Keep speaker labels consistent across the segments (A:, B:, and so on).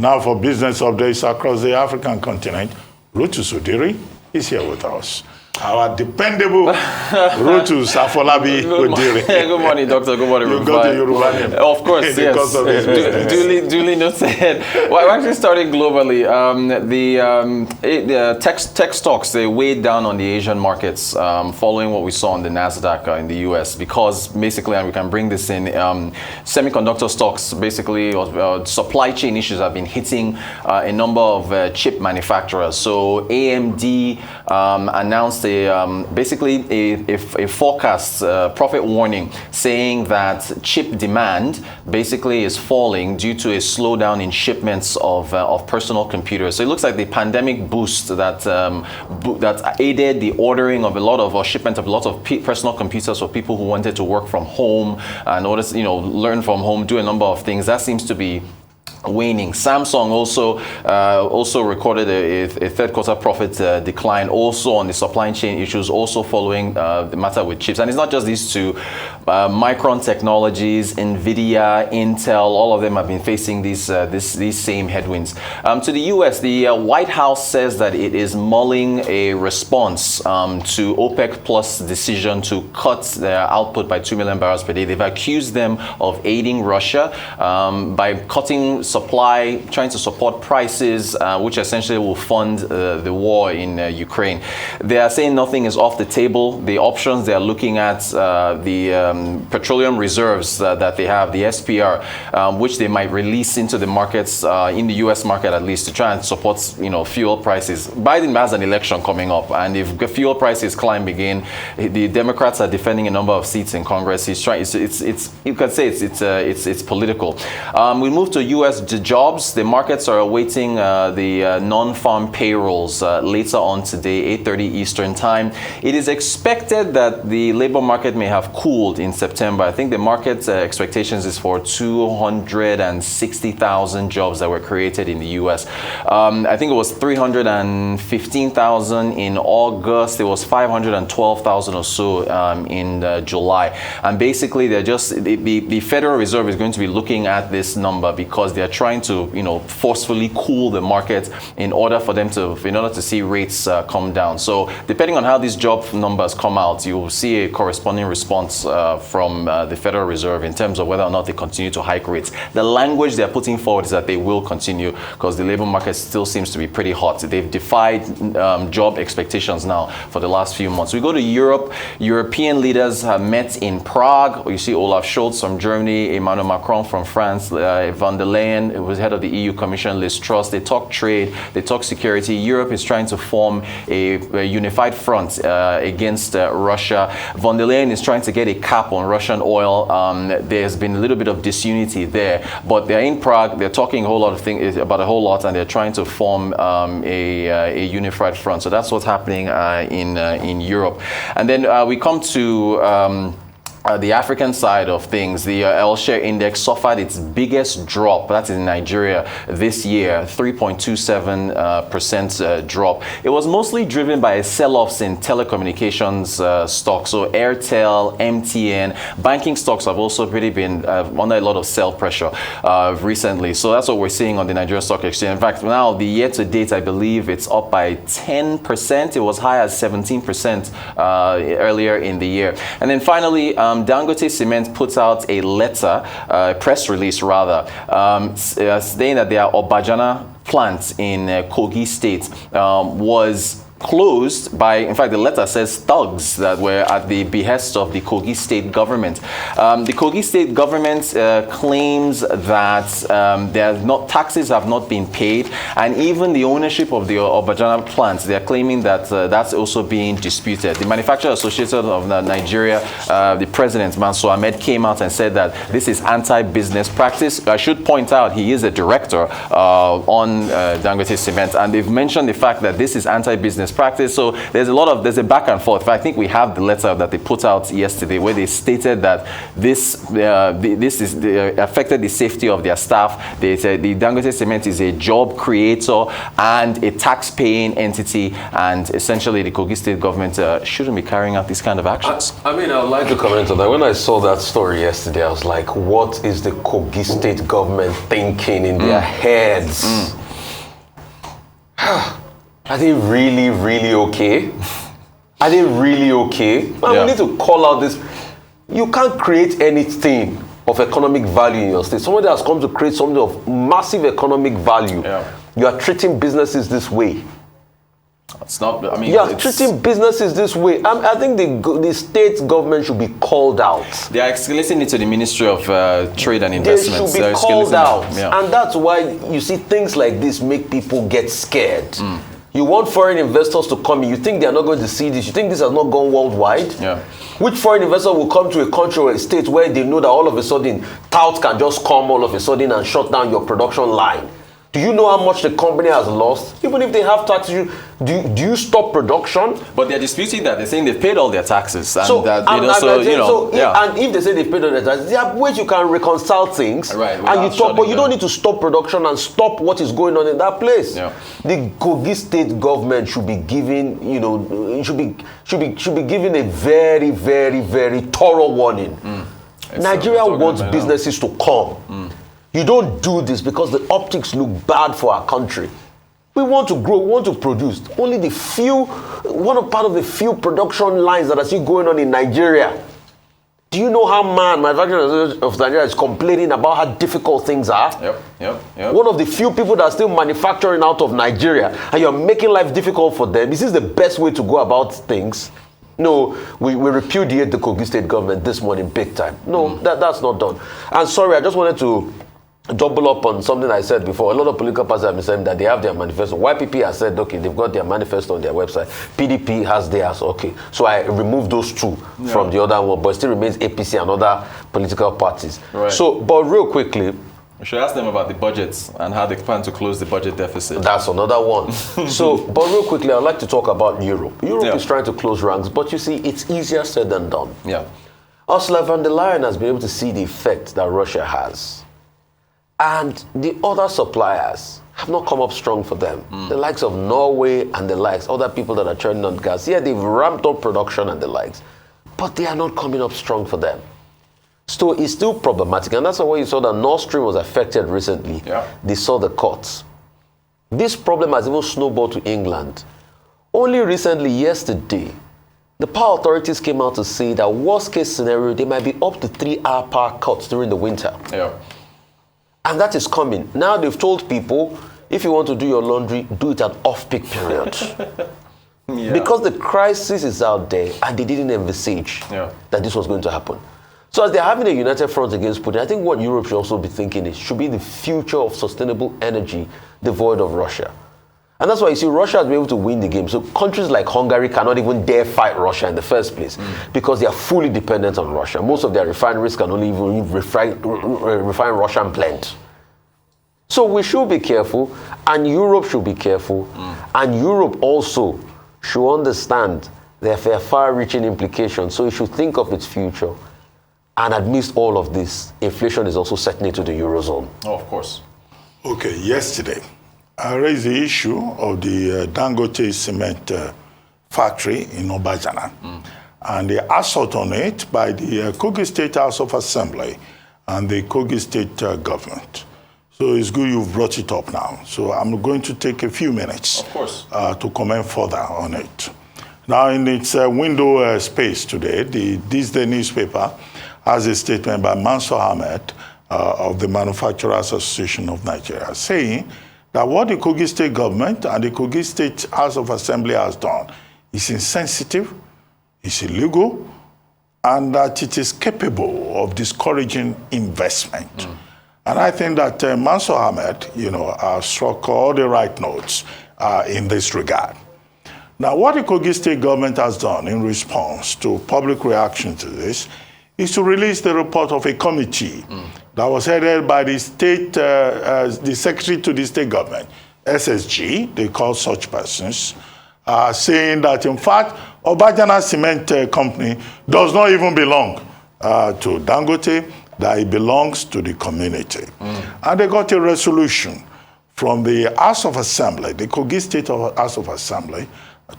A: Now for business updates across the African continent, Rutus Odiri is here with us. Our dependable Rutus Afolabi Odiri.
B: Good morning, Doctor. Good morning,
A: You got the Yoruba name.
B: Of course, yes.
A: Of his business.
B: Duly noted. Well, we're actually starting globally. The tech stocks, they weighed down on the Asian markets following what we saw on the NASDAQ in the US because basically, and we can bring this in, semiconductor stocks, basically, supply chain issues have been hitting a number of chip manufacturers. So AMD announced basically a forecast, profit warning, saying that chip demand basically is falling due to a slowdown in shipments of personal computers. So it looks like the pandemic boost that aided the ordering of a lot of, or shipment of a lot of personal computers for people who wanted to work from home and learn from home, do a number of things. That seems to be waning. Samsung also recorded a third quarter profit decline, also on the supply chain issues, also following the matter with chips. And it's not just these two. Micron Technologies, Nvidia, Intel, all of them have been facing these same headwinds. To the US, the White House says that it is mulling a response to OPEC Plus decision to cut their output by 2 million barrels per day. They've accused them of aiding Russia by cutting supply, trying to support prices, which essentially will fund the war in Ukraine. They are saying nothing is off the table. The options they are looking at, the petroleum reserves that they have, the SPR, which they might release into the markets, in the US market at least, to try and support fuel prices. Biden has an election coming up, and if fuel prices climb again, the Democrats are defending a number of seats in Congress. He's trying. You could say it's political. We move to US jobs. The markets are awaiting the non-farm payrolls later on today, 8:30 Eastern time. It is expected that the labor market may have cooled in September. I think the market's expectations is for 260,000 jobs that were created in the US. I think it was 315,000 in August. It was 512,000 or so in July. And basically, the Federal Reserve is going to be looking at this number because they're trying to, forcefully cool the market in order to see rates come down. So depending on how these job numbers come out, you will see a corresponding response from the Federal Reserve in terms of whether or not they continue to hike rates. The language they're putting forward is that they will continue because the labor market still seems to be pretty hot. They've defied job expectations now for the last few months. We go to Europe. European leaders have met in Prague. You see Olaf Scholz from Germany, Emmanuel Macron from France, von der Leyen, who was head of the EU Commission, Liz Truss. They talk trade, they talk security. Europe is trying to form a unified front against Russia. Von der Leyen is trying to get a cap on Russian oil. There's been a little bit of disunity there, but they're in Prague. They're talking a whole lot of things about a whole lot, and they're trying to form a unified front. So that's what's happening in Europe. And then we come to the African side of things. The L-share index suffered its biggest drop, that's in Nigeria this year, 3.27% drop. It was mostly driven by sell-offs in telecommunications stocks, so Airtel, MTN. Banking stocks have also really been under a lot of sell pressure recently. So that's what we're seeing on the Nigerian Stock Exchange. In fact, now the year-to-date, I believe it's up by 10%. It was high as 17% earlier in the year. And then finally, Dangote Cement puts out a letter, press release rather, saying that their Obajana plant in Kogi State was closed by, in fact, the letter says thugs that were at the behest of the Kogi State government. The Kogi State government claims that taxes have not been paid, and even the ownership of the Obajana plant, they're claiming that that's also being disputed. The Manufacturer Association of Nigeria, the president, Mansour Ahmed, came out and said that this is anti-business practice. I should point out he is a director on Dangote Cement, and they've mentioned the fact that this is anti-business practice. So there's a back and forth. I think we have the letter that they put out yesterday where they stated that this affected the safety of their staff. They said the Dangote Cement is a job creator and a tax-paying entity, and essentially the Kogi State government shouldn't be carrying out these kind of actions.
C: I mean, I'd like to comment on that. When I saw that story yesterday, I was like, what is the Kogi State government thinking in their heads? Are they really, really okay? Are they really okay? Man, we need to call out this. You can't create anything of economic value in your state. Somebody has come to create something of massive economic value. You are treating businesses this way.
B: It's not, I mean,
C: you are treating businesses this way. I think the state government should be called out.
B: They are escalating it to the Ministry of Trade and Investments.
C: They should be called out. And that's why you see things like this make people get scared. You want foreign investors to come in. You think they are not going to see this. You think this has not gone worldwide. Which foreign investor will come to a country or a state where they know that all of a sudden touts can just come all of a sudden and shut down your production line? Do you know how much the company has lost? Even if they have taxes, do you stop production?
B: But they're disputing that. They're saying they've paid all their taxes. And
C: and if they say they've paid all their taxes, there are ways you can reconcile things.
B: Right.
C: And you talk, but you don't need to stop production and stop what is going on in that place. The Kogi State government should be given, should be given a very, very, very thorough warning. Nigeria wants businesses to come. You don't do this because the optics look bad for our country. We want to grow, we want to produce. Only the few, part of the few production lines that are still going on in Nigeria. Do you know how manufacturers of Nigeria is complaining about how difficult things are? One of the few people that are still manufacturing out of Nigeria, and you're making life difficult for them. Is this the best way to go about things? No, we repudiate the Kogi State government this morning big time. No, that's not done. And sorry, I just wanted to double up on something I said before. A lot of political parties have been saying that they have their manifesto. YPP has said, okay, they've got their manifesto on their website. PDP has theirs, okay. So I removed those two from the other one, but it still remains APC and other political parties. So, but real quickly,
B: we should ask them about the budgets and how they plan to close the budget deficit.
C: That's another one. So, but real quickly, I'd like to talk about Europe. Europe is trying to close ranks, but you see, it's easier said than done. Ursula von der Leyen has been able to see the effect that Russia has. And the other suppliers have not come up strong for them. The likes of Norway and the likes, other people that are turning on gas. Yeah, they've ramped up production and the likes, but they are not coming up strong for them. So it's still problematic. And that's why you saw that Nord Stream was affected recently. They saw the cuts. This problem has even snowballed to England. Only recently, yesterday, the power authorities came out to say that worst case scenario, there might be up to 3-hour power cuts during the winter. And that is coming. Now they've told people, if you want to do your laundry, do it at off-peak period. Because the crisis is out there and they didn't envisage that this was going to happen. So as they're having a united front against Putin, I think what Europe should also be thinking is, should be the future of sustainable energy devoid of Russia. And that's why you see Russia has been able to win the game. So countries like Hungary cannot even dare fight Russia in the first place because they are fully dependent on Russia. Most of their refineries can only even refine Russian blend. So we should be careful, and Europe should be careful, and Europe also should understand their far-reaching implications. So it should think of its future. And amidst all of this, inflation is also setting into the Eurozone.
B: Oh, of course.
A: Okay, yesterday, I raised the issue of the Dangote cement factory in Obajana and the assault on it by the Kogi State House of Assembly and the Kogi State government. So it's good you've brought it up now. So I'm going to take a few minutes to comment further on it. Now, in its window space today, this day newspaper has a statement by Mansour Ahmed of the Manufacturers Association of Nigeria saying that what the Kogi State government and the Kogi State House of Assembly has done is insensitive, is illegal, and that it is capable of discouraging investment. And I think that Mansour Ahmed, struck all the right notes in this regard. Now, what the Kogi State government has done in response to public reaction to this is to release the report of a committee that was headed by the state, the secretary to the state government, SSG, they call such persons, saying that, in fact, Obajana Cement Company does not even belong to Dangote, that it belongs to the community. And they got a resolution from the House of Assembly, the Kogi State House of Assembly,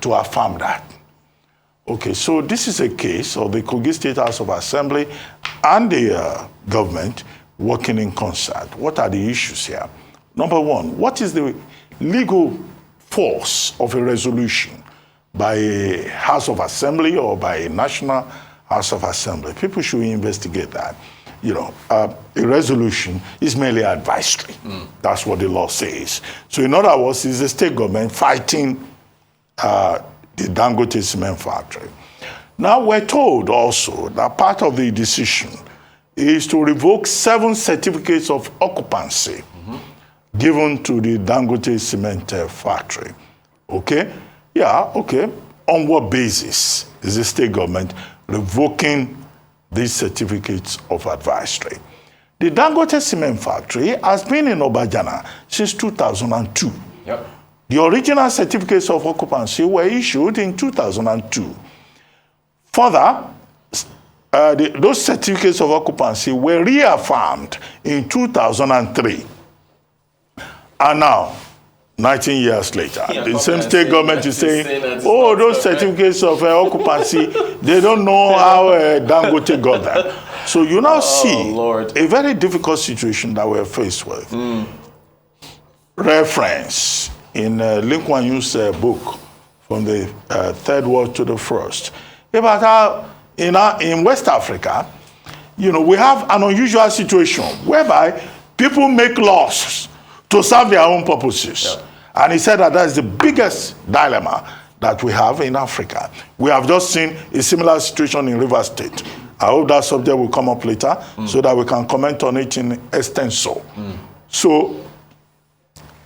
A: to affirm that. Okay, so this is a case of the Kogi State House of Assembly and the government working in concert. What are the issues here? Number one, what is the legal force of a resolution by a House of Assembly or by a National House of Assembly? People should investigate that. A resolution is merely advisory. That's what the law says. So in other words, it's the state government fighting the Dangote cement factory. Now we're told also that part of the decision is to revoke 7 certificates of occupancy given to the Dangote cement factory. Okay? Yeah, okay. On what basis is the state government revoking these certificates of advisory? The Dangote cement factory has been in Obajana since 2002.
B: Yep.
A: The original certificates of occupancy were issued in 2002. Further, those certificates of occupancy were reaffirmed in 2003. And now, 19 years later, the same state government is saying, oh, those certificates of occupancy, they don't know how Dangote got them. So you now see a very difficult situation that we're faced with. Reference in Link Wan Yun's book, From the Third World to the First, about how in West Africa, we have an unusual situation whereby people make laws to serve their own purposes. Yeah. And he said that is the biggest dilemma that we have in Africa. We have just seen a similar situation in Rivers State. I hope that subject will come up later so that we can comment on it in extenso. So,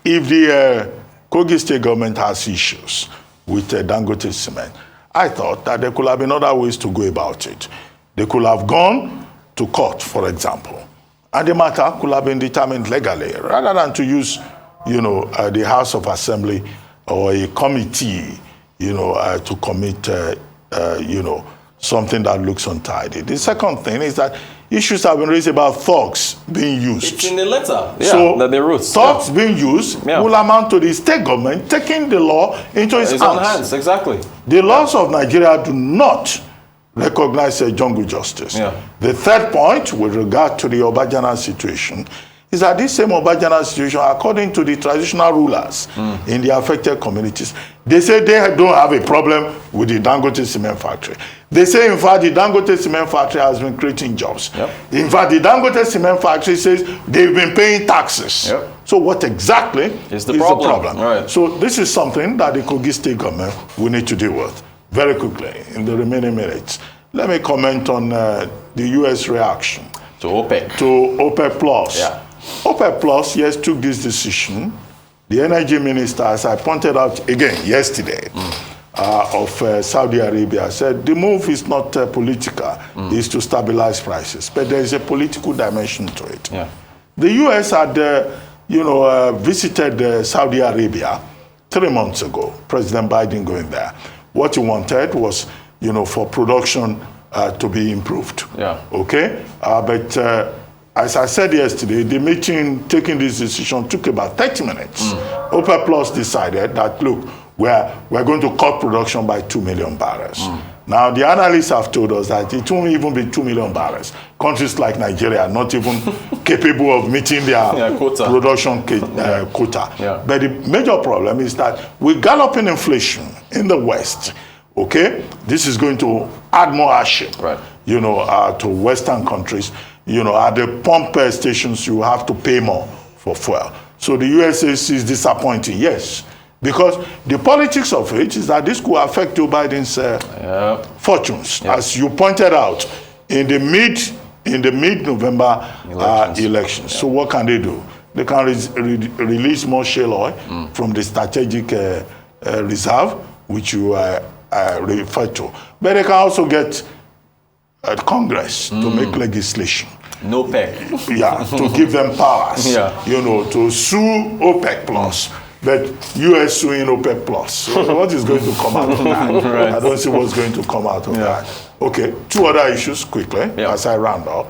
A: if the Kogi State government has issues with Dangote cement, I thought that there could have been other ways to go about it. They could have gone to court, for example, and the matter could have been determined legally, rather than to use, the House of Assembly or a committee, to commit, something that looks untidy. The second thing is that issues have been raised about thugs being used.
B: It's in the letter. Yeah,
A: so
B: that they wrote.
A: Thugs being used will amount to the state government taking the law into its
B: own hands. Exactly.
A: The laws of Nigeria do not recognize jungle justice. Yeah. The third point with regard to the Obajana situation is that this same Obajana situation, according to the traditional rulers in the affected communities, they say they don't have a problem with the Dangote cement factory. They say, in fact, the Dangote cement factory has been creating jobs. Yep. In fact, the Dangote cement factory says they've been paying taxes. Yep. So what exactly is the problem? Right. So this is something that the Kogi State government will need to deal with very quickly in the remaining minutes. Let me comment on the U.S. reaction
B: to OPEC.
A: To OPEC Plus. Yeah. OPEC Plus, yes, took this decision. The energy minister, as I pointed out again yesterday, of Saudi Arabia said the move is not political, it's to stabilize prices. But there is a political dimension to it. Yeah. The U.S. had, visited Saudi Arabia 3 months ago, President Biden going there. What he wanted was, for production to be improved. Yeah. Okay? But as I said yesterday, the meeting taking this decision took about 30 minutes. OPEC Plus decided that, look, we're going to cut production by 2 million barrels. Now, the analysts have told us that it won't even be 2 million barrels. Countries like Nigeria are not even capable of meeting their production quota. Yeah. But the major problem is that with galloping inflation in the West, okay, this is going to add more hardship, right, to Western countries. At the pump stations, you have to pay more for fuel. So the USA is disappointing, yes. Because the politics of it is that this could affect Joe Biden's fortunes, as you pointed out, in the mid-November elections. So what can they do? They can release more shale oil from the strategic reserve, which you referred to. But they can also get Congress to make legislation.
B: NOPEC.
A: Yeah, to give them powers, to sue OPEC Plus but US suing OPEC Plus. So what is going to come out of that?
B: Right.
A: I don't see what's going to come out of that. Okay, two other issues quickly as I round up.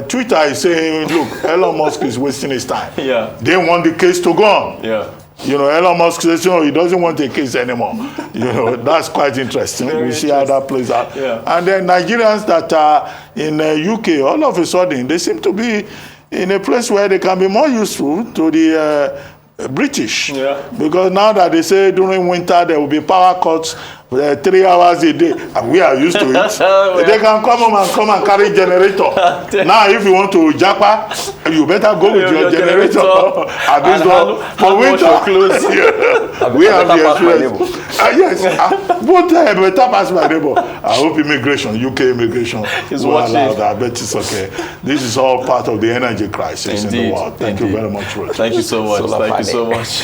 A: Twitter is saying, look, Elon Musk is wasting his time.
B: Yeah.
A: They want the case to go on.
B: Yeah.
A: You know, Elon Musk says, no, he doesn't want a case anymore. You know, that's quite interesting. We'll see how that plays out.
B: Yeah.
A: And then Nigerians that are in UK, all of a sudden, they seem to be in a place where they can be more useful to the British.
B: Yeah.
A: Because now that they say during winter there will be power cuts 3 hours a day, and we are used to it. They can come and carry generator. Now, if you want to japa, you better go with your generator. For winter, we have the experience. Yes, both better pass my neighbor. I hope UK immigration
B: is
A: will
B: watching.
A: allow that. But it's okay. This is all part of the energy crisis in the world. Thank you very much, Rich.
B: Thank you so much. Thank you so much.